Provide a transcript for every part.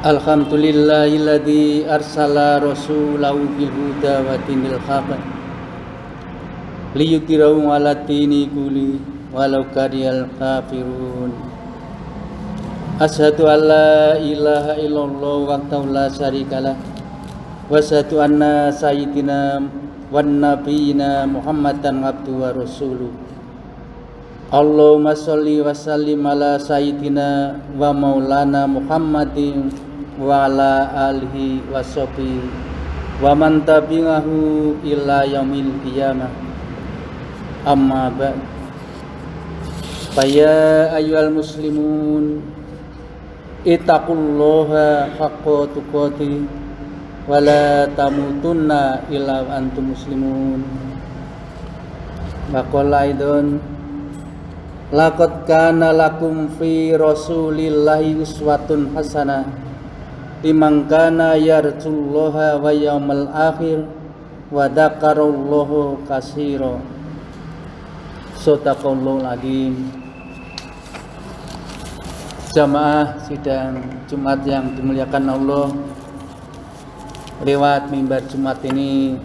Alhamdulillahilladzi arsala rasulahu bil huda wa dinil haq liyudhhirahu 'ala dini kulli walau karihal kafirun. Asyhadu an la ilaha illallah wahdahu la syarikalah wa asyhadu anna sayyidina wan nabiyina Muhammadan abduhu wa rasuluh. Allahumma sholli wa sallim ala sayyidina wa maulana Muhammadin wa ala alihi wa sahbihi wa man tabi'ahu ila yaumil qiyamah. Amma ba'd. Ya ayyuhal muslimun ittaqullaha haqqa tuqatih wa la tamutunna illa antum muslimun. Wa qala aidon laqad kana lakum fi rasulillahi uswatun hasanah liman kana yarjullaha wa yaumal akhir wa dzakarallaha katsira. Shadaqallahul azim. Jamaah sidang Jumat yang dimuliakan Allah, lewat mimbar Jumat ini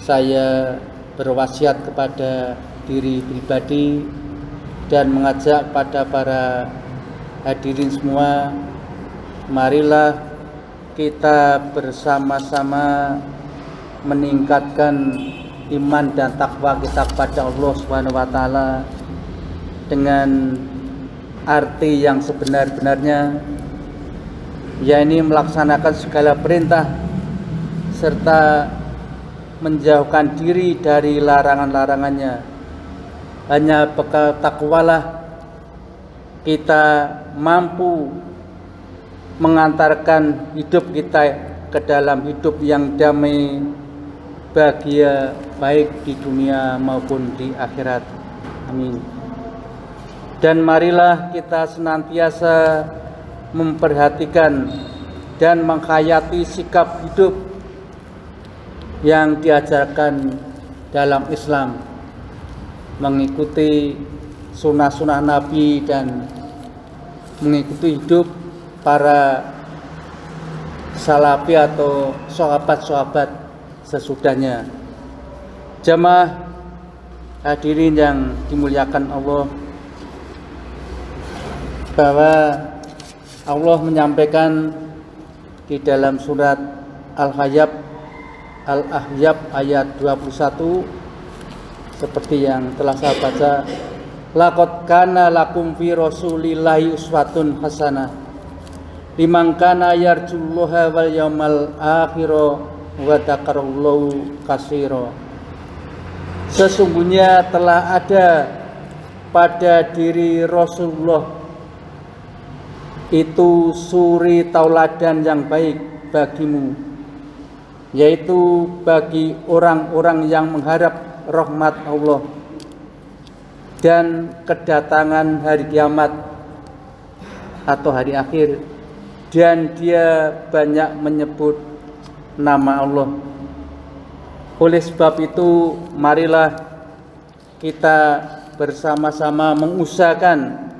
saya berwasiat kepada diri pribadi dan mengajak pada para hadirin semua, marilah kita bersama-sama meningkatkan iman dan takwa kita kepada Allah Subhanahu wa taala dengan arti yang sebenar-benarnya, yakni melaksanakan segala perintah serta menjauhkan diri dari larangan-larangannya. Hanya bekal takwalah kita mampu mengantarkan hidup kita ke dalam hidup yang damai, bahagia, baik di dunia maupun di akhirat. Amin. Dan marilah kita senantiasa memperhatikan dan menghayati sikap hidup yang diajarkan dalam Islam, mengikuti sunnah-sunnah Nabi dan mengikuti hidup para salafi atau sahabat-sahabat sesudahnya. Jamaah hadirin yang dimuliakan Allah, bahwa Allah menyampaikan di dalam surat Al-Ahzab ayat 21 seperti yang telah saya baca, laqad kana lakum fi rasulillahi uswatun hasanah liman kana yarjullaha wal yaumal akhir wa dzakarallaha katsira. Sesungguhnya telah ada pada diri Rasulullah itu suri tauladan yang baik bagimu, yaitu bagi orang-orang yang mengharap rahmat Allah dan kedatangan hari kiamat atau hari akhir, dan dia banyak menyebut nama Allah. Oleh sebab itu, marilah kita bersama-sama mengusahakan,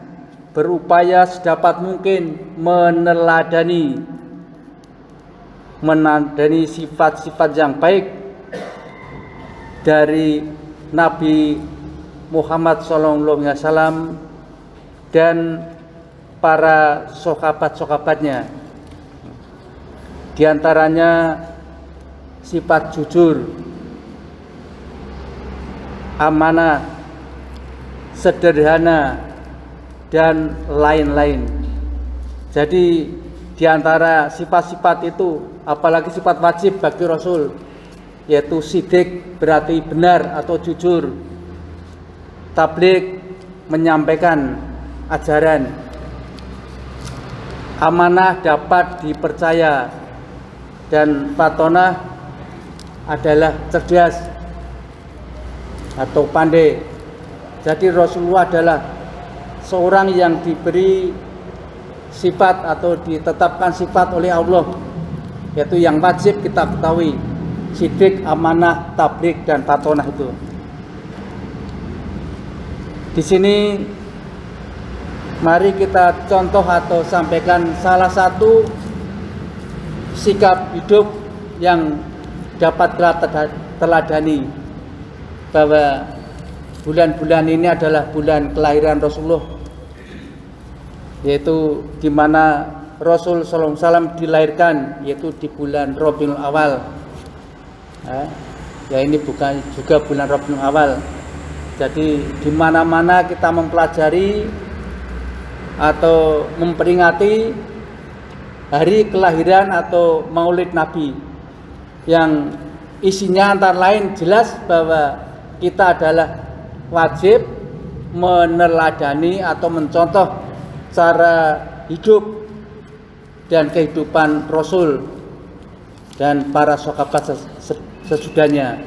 berupaya sedapat mungkin meneladani sifat-sifat yang baik dari Nabi Muhammad SAW dan para sahabat-sahabatnya. Di antaranya sifat jujur, amanah, sederhana, dan lain-lain. Jadi di antara sifat-sifat itu, apalagi sifat wajib bagi Rasul, yaitu sidik berarti benar atau jujur, tabligh menyampaikan ajaran, amanah dapat dipercaya, dan fatonah adalah cerdas atau pandai. Jadi Rasulullah adalah seorang yang diberi sifat atau ditetapkan sifat oleh Allah, yaitu yang wajib kita ketahui: sidik, amanah, tabligh, dan fatonah itu. Di sini mari kita contoh atau sampaikan salah satu sikap hidup yang dapat kita teladani, bahwa bulan-bulan ini adalah bulan kelahiran Rasulullah, yaitu di mana Rasul sallallahu alaihi wasallam dilahirkan, yaitu di bulan Rabiul Awal. Ya, ini bukan juga bulan Rabiul Awal. Jadi di mana-mana kita mempelajari atau memperingati hari kelahiran atau Maulid Nabi, yang isinya antara lain jelas bahwa kita adalah wajib meneladani atau mencontoh cara hidup dan kehidupan Rasul dan para sahabat sesudahnya.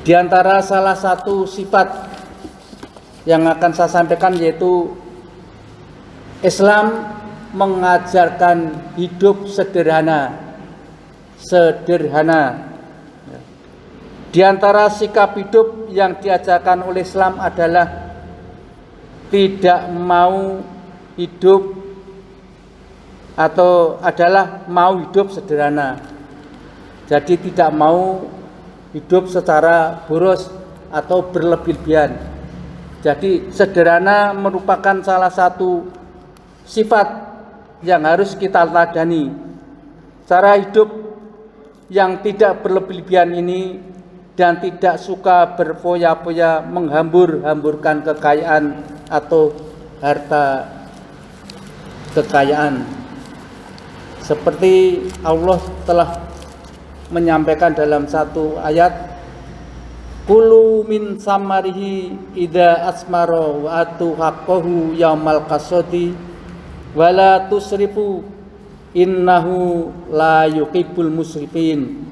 Di antara salah satu sifat yang akan saya sampaikan yaitu Islam mengajarkan hidup sederhana. Di antara sikap hidup yang diajarkan oleh Islam adalah tidak mau hidup atau adalah mau hidup sederhana. Jadi tidak mau hidup secara boros atau berlebih-lebihan. Jadi sederhana merupakan salah satu sifat yang harus kita teladani. Cara hidup yang tidak berlebih-lebihan ini dan tidak suka berfoya-foya menghambur-hamburkan kekayaan atau harta kekayaan. Seperti Allah telah menyampaikan dalam satu ayat, kulu min samarihi idza asmara wa atu haqqahu yaumal qasadi wala tusrifu innahu la yuhibbul musrifin.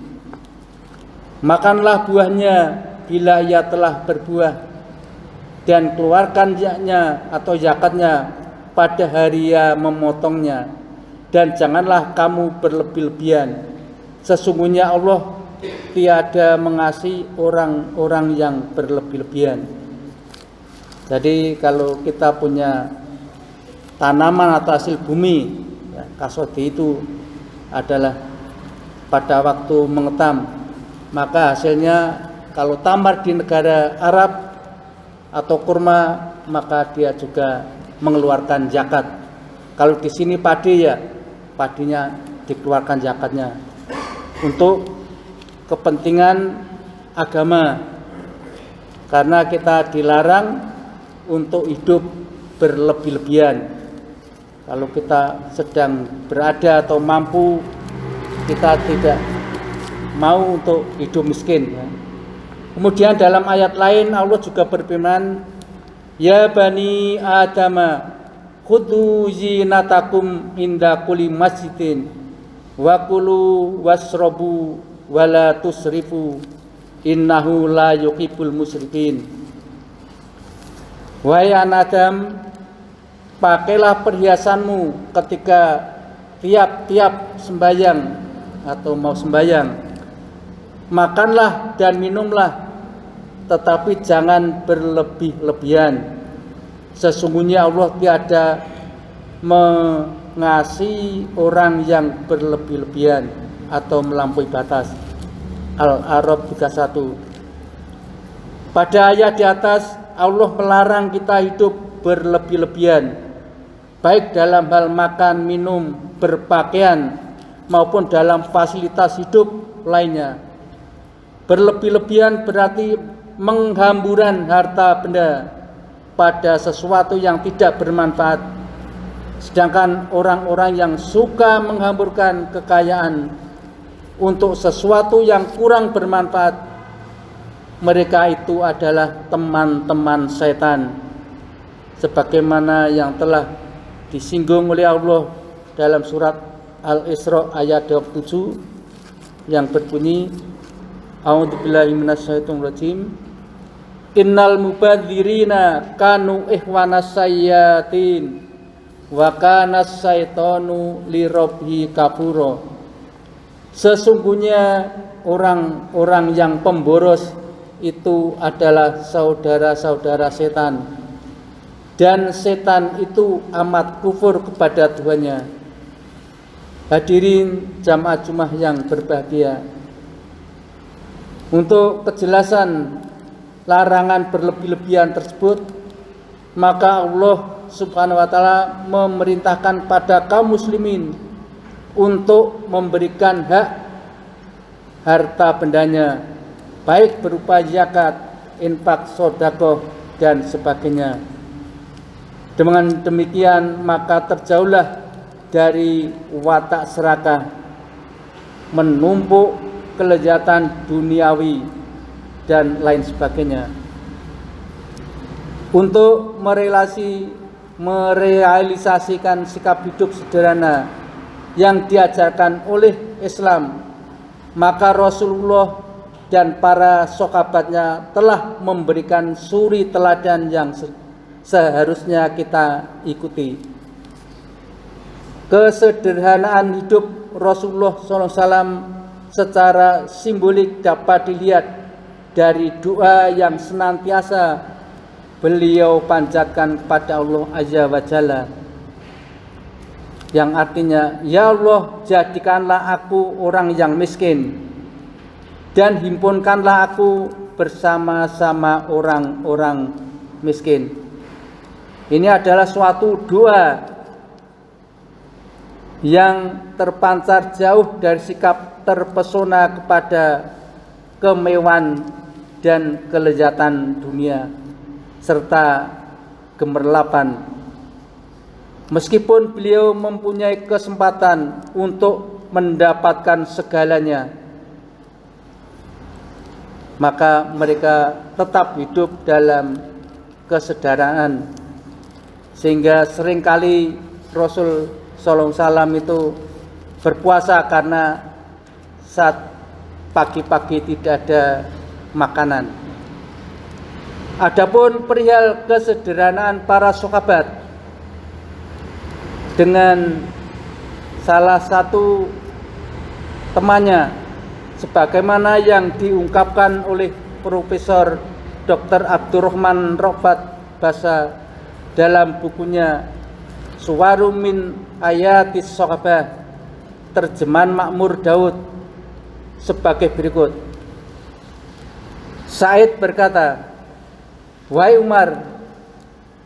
Makanlah buahnya bila ia telah berbuah, dan keluarkan zakatnya atau zakatnya pada hari ia memotongnya, dan janganlah kamu berlebih-lebihan. Sesungguhnya Allah tiada mengasihi orang-orang yang berlebih-lebihan. Jadi kalau kita punya tanaman atau hasil bumi, ya, kasodi itu adalah pada waktu mengetam, maka hasilnya kalau tamar di negara Arab atau kurma, maka dia juga mengeluarkan zakat. Kalau di sini padi, ya padinya dikeluarkan zakatnya untuk kepentingan agama, karena kita dilarang untuk hidup berlebih-lebihan. Kalau kita sedang berada atau mampu, kita tidak mau untuk hidup miskin, ya. Kemudian dalam ayat lain Allah juga berfirman, ya bani adama khudhu zinatakum inda kulli masjidin wa kulu wasrabu wala tusrifu innahu la yuhibbul musrifin. Wahai anak Adam, pakailah perhiasanmu ketika tiap-tiap sembahyang atau mau sembahyang. Makanlah dan minumlah, tetapi jangan berlebih-lebihan. Sesungguhnya Allah tiada mengasihi orang yang berlebih-lebihan atau melampaui batas. Al-A'raf 31. Pada ayat di atas Allah melarang kita hidup berlebih-lebihan, baik dalam hal makan, minum, berpakaian maupun dalam fasilitas hidup lainnya. Berlebih-lebihan berarti menghamburan harta benda pada sesuatu yang tidak bermanfaat. Sedangkan orang-orang yang suka menghamburkan kekayaan untuk sesuatu yang kurang bermanfaat, mereka itu adalah teman-teman setan, sebagaimana yang telah disinggung oleh Allah dalam surat Al-Isra ayat 27 yang berbunyi, a'udzubillahi minasyaitonir rajim, innal mubadzirina kanu ikhwanas sayyatin wa kanas syaitanu lirabbihi kafura. Sesungguhnya orang-orang yang pemboros itu adalah saudara-saudara setan, dan setan itu amat kufur kepada Tuhannya. Hadirin jamaah Jumat yang berbahagia, untuk kejelasan larangan berlebih-lebihan tersebut, maka Allah Subhanahu wa taala memerintahkan pada kaum muslimin untuk memberikan hak harta bendanya, baik berupa zakat, infak, sedekah dan sebagainya. Dengan demikian maka terjauhlah dari watak serakah, menumpuk kelezatan duniawi dan lain sebagainya. Untuk merealisasikan sikap hidup sederhana yang diajarkan oleh Islam, maka Rasulullah dan para sahabatnya telah memberikan suri teladan yang seharusnya kita ikuti. Kesederhanaan hidup Rasulullah SAW secara simbolik dapat dilihat dari doa yang senantiasa beliau panjatkan kepada Allah Azza wa Jalla, yang artinya, ya Allah, jadikanlah aku orang yang miskin dan himpunkanlah aku bersama-sama orang-orang miskin. Ini adalah suatu doa yang terpancar jauh dari sikap terpesona kepada kemewahan dan kelezatan dunia serta gemerlapan. Meskipun beliau mempunyai kesempatan untuk mendapatkan segalanya, maka mereka tetap hidup dalam kesederhanaan, sehingga seringkali Rasul Sallallahu Alaihi Wasallam itu berpuasa karena saat pagi-pagi tidak ada makanan. Adapun perihal kesederhanaan para sahabat dengan salah satu temannya, sebagaimana yang diungkapkan oleh Profesor Dr. Abdurrahman Robat Basa dalam bukunya Suwarum min Ayatis Sahabah, terjemahan Makmur Daud, sebagai berikut. Said berkata, "Wahai Umar,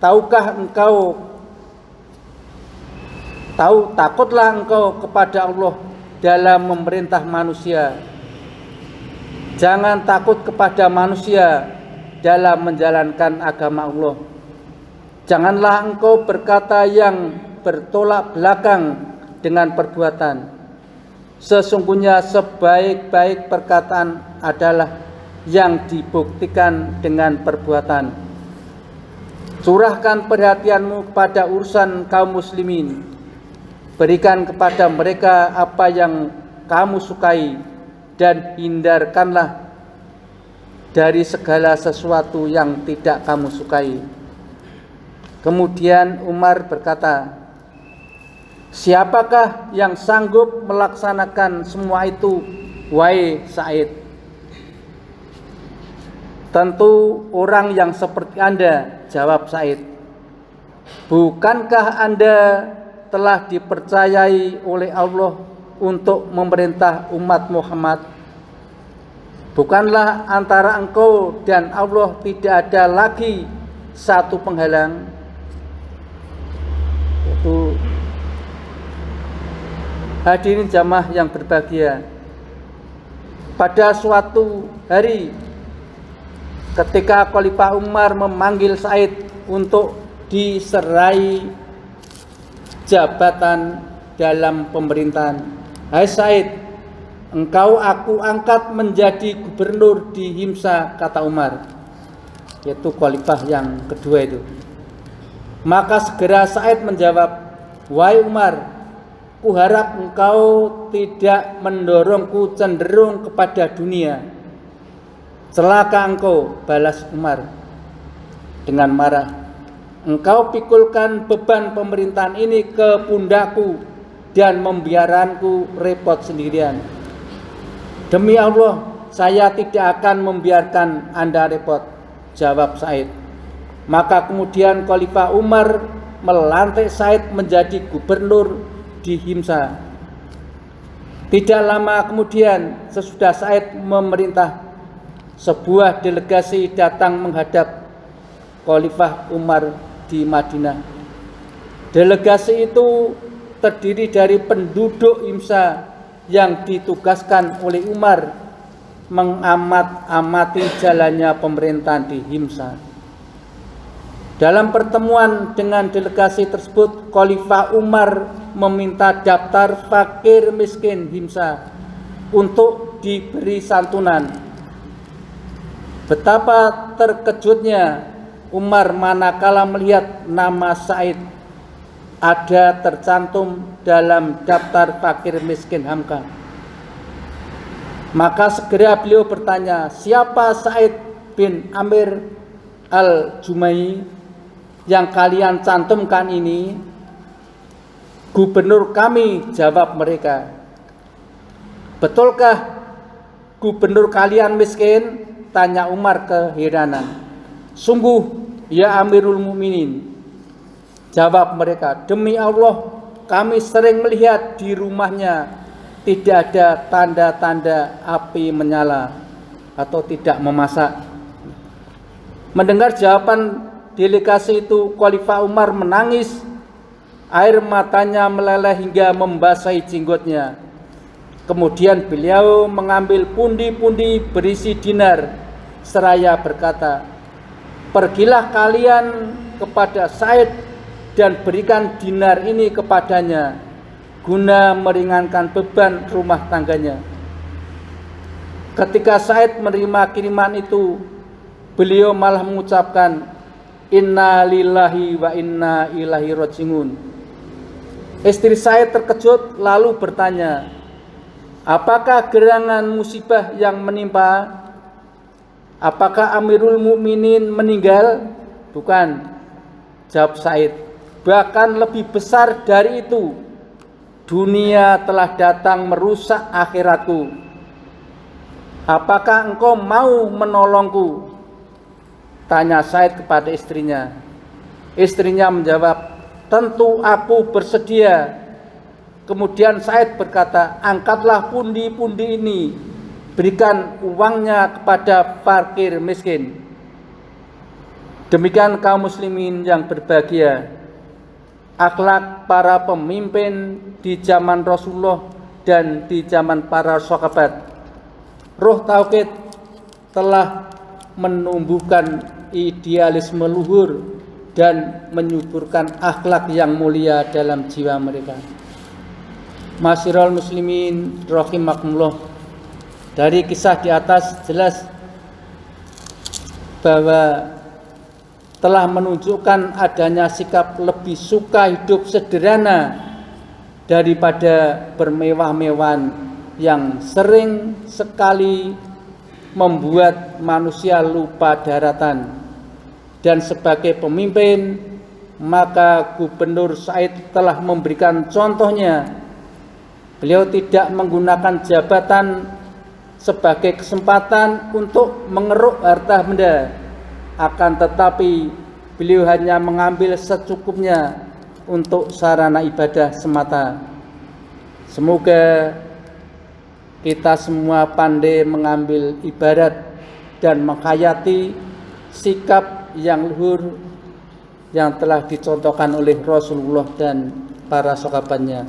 takutlah engkau kepada Allah dalam memerintah manusia. Jangan takut kepada manusia dalam menjalankan agama Allah. Janganlah engkau berkata yang bertolak belakang dengan perbuatan. Sesungguhnya sebaik-baik perkataan adalah yang dibuktikan dengan perbuatan. Curahkan perhatianmu kepada urusan kaum muslimin. Berikan kepada mereka apa yang kamu sukai dan hindarkanlah dari segala sesuatu yang tidak kamu sukai." Kemudian Umar berkata, "Siapakah yang sanggup melaksanakan semua itu, wahai Said?" "Tentu orang yang seperti Anda," jawab Said. "Bukankah Anda telah dipercayai oleh Allah untuk memerintah umat Muhammad? Bukanlah antara engkau dan Allah tidak ada lagi satu penghalang?" Hadirin jamaah yang berbahagia, pada suatu hari ketika Khalifah Umar memanggil Said untuk diserai jabatan dalam pemerintahan, "Hai Said, engkau aku angkat menjadi gubernur di Himsa," kata Umar, yaitu khalifah yang kedua itu. Maka segera Said menjawab, "Wahai Umar, kuharap engkau tidak mendorongku cenderung kepada dunia." "Celaka engkau," balas Umar dengan marah. "Engkau pikulkan beban pemerintahan ini ke pundakku dan membiarkanku repot sendirian." "Demi Allah, saya tidak akan membiarkan Anda repot," jawab Said. Maka kemudian Khalifah Umar melantik Said menjadi gubernur di Himsa. Tidak lama kemudian sesudah Sa'id memerintah, sebuah delegasi datang menghadap Khalifah Umar di Madinah. Delegasi itu terdiri dari penduduk Himsa yang ditugaskan oleh Umar mengamati jalannya pemerintahan di Himsa. Dalam pertemuan dengan delegasi tersebut, Khalifah Umar meminta daftar fakir miskin Himsa untuk diberi santunan. Betapa terkejutnya Umar manakala melihat nama Sa'id ada tercantum dalam daftar fakir miskin Hamka. Maka segera beliau bertanya, siapa Sa'id bin Amir al-Jumai yang kalian cantumkan ini? Gubernur kami, jawab mereka. Betulkah gubernur kalian miskin? Tanya Umar keheranan. Sungguh ya Amirul Mukminin, jawab mereka, demi Allah kami sering melihat di rumahnya tidak ada tanda-tanda api menyala atau tidak memasak. Mendengar jawaban delegasi itu, Khalifah Umar menangis, air matanya meleleh hingga membasahi jenggotnya. Kemudian beliau mengambil pundi-pundi berisi dinar seraya berkata, pergilah kalian kepada Sa'id dan berikan dinar ini kepadanya guna meringankan beban rumah tangganya. Ketika Sa'id menerima kiriman itu, beliau malah mengucapkan, inna lillahi wa inna ilaihi raji'un. Istri Sa'id terkejut lalu bertanya, apakah gerangan musibah yang menimpa? Apakah Amirul Mukminin meninggal? Bukan, jawab Sa'id. Bahkan lebih besar dari itu, dunia telah datang merusak akhiratku. Apakah engkau mau menolongku? Tanya Sa'id kepada istrinya. Istrinya menjawab, tentu aku bersedia. Kemudian Sa'id berkata, angkatlah pundi-pundi ini, berikan uangnya kepada fakir miskin. Demikian kaum muslimin yang berbahagia, akhlak para pemimpin di zaman Rasulullah dan di zaman para sahabat. Ruh tauhid telah menumbuhkan idealisme luhur dan menyuburkan akhlak yang mulia dalam jiwa mereka. Masyiral muslimin rahimakumullah, dari kisah di atas jelas bahwa telah menunjukkan adanya sikap lebih suka hidup sederhana daripada bermewah-mewahan yang sering sekali membuat manusia lupa daratan. Dan sebagai pemimpin, maka Gubernur Sa'id telah memberikan contohnya. Beliau tidak menggunakan jabatan sebagai kesempatan untuk mengeruk harta benda, akan tetapi beliau hanya mengambil secukupnya untuk sarana ibadah semata. Semoga kita semua pandai mengambil ibarat dan menghayati sikap yang luhur yang telah dicontohkan oleh Rasulullah dan para sahabatnya.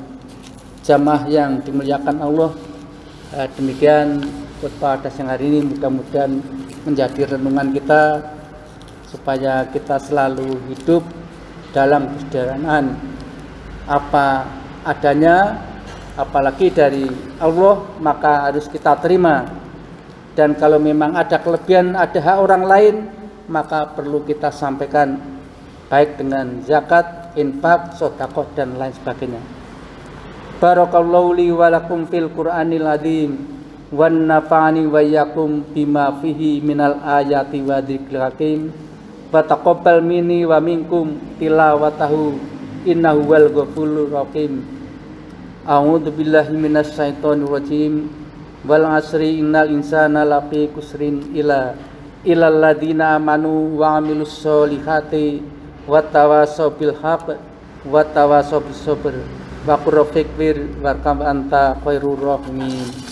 Jamaah yang dimuliakan Allah, demikian khutbah pada siang hari ini, mudah-mudahan menjadi renungan kita supaya kita selalu hidup dalam kesederhanaan apa adanya, apalagi dari Allah, maka harus kita terima. Dan kalau memang ada kelebihan, ada hak orang lain, maka perlu kita sampaikan, baik dengan zakat, infak, sedekah dan lain sebagainya. Barakallahu li wa lakum fil Qur'anil azim wan nafa'ani wa iyyakum bima fihi minal ayati wa dzikril hakim wa taqabbal minni wa minkum tilawatahu innahu wal ghafurur rahim. A'udzu billahi minasy syaithanir rajim. Wal 'asri innal insana lafi khusrin ilal ladzina amanu wa 'amilus solihati wa tawasaw bil haqq wa tawasaw bis sabr. wa qur rafiq bir warkam anta khairur rahimin.